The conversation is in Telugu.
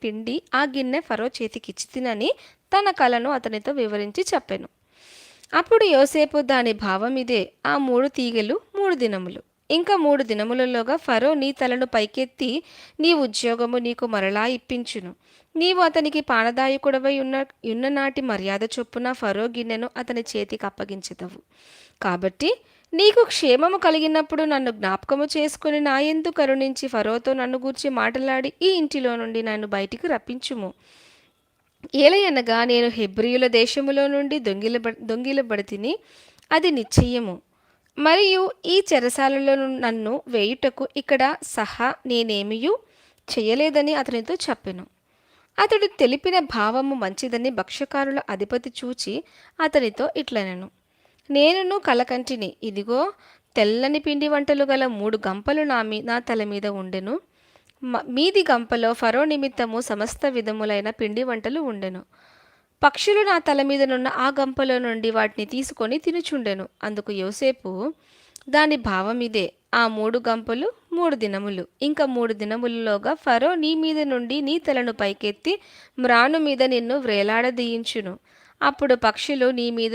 పిండి ఆ గిన్నె ఫరో చేతికిచ్చితినని తన కలను అతనితో వివరించి చెప్పెను. అప్పుడు యోసేపు దాని భావమిదే, ఆ 3 తీగెలు 3 దినములు. ఇంకా 3 దినములలోగా ఫరో నీ తలను పైకెత్తి నీ ఉద్యోగము నీకు మరలా ఇప్పించును. నీవు అతనికి పానదాయకుడవై యున్ననాటి మర్యాద చొప్పున ఫరో గిన్నెను అతని చేతికి అప్పగించెదవు. కాబట్టి నీకు క్షేమము కలిగినప్పుడు నన్ను జ్ఞాపకము చేసుకుని నాయందు కరుణించి ఫరోతో నన్ను గూర్చి మాటలాడి ఈ ఇంటిలో నుండి నన్ను బయటికి రప్పించుము. ఏలయనగా నేను హెబ్రీయుల దేశములో నుండి దొంగిలబడితిని, అది నిశ్చయము. మరియు ఈ చెరసాలలో నన్ను వేయుటకు ఇక్కడ సహా నేనేమియూ చెయ్యలేదని అతనితో చెప్పెను. అతడు తెలిపిన భావము మంచిదని భక్ష్యకారుల అధిపతి చూచి అతనితో ఇట్లనెను, నేనును కలకంటిని, ఇదిగో తెల్లని పిండి వంటలు గల 3 గంపలు నా తల మీద ఉండెను. మీది గంపలో ఫరో నిమిత్తము సమస్త విధములైన పిండి వంటలు ఉండెను. పక్షులు నా తల మీదనున్న ఆ గంపలో నుండి వాటిని తీసుకొని తినుచుండెను. అందుకు యోసేపు దాని భావమిదే, ఆ 3 గంపలు 3 దినములు. ఇంకా 3 దినములలోగా ఫరో నీ మీద నుండి నీ తలను పైకెత్తి మ్రాను మీద నిన్ను వ్రేలాడదీయించును. అప్పుడు పక్షులు నీ మీద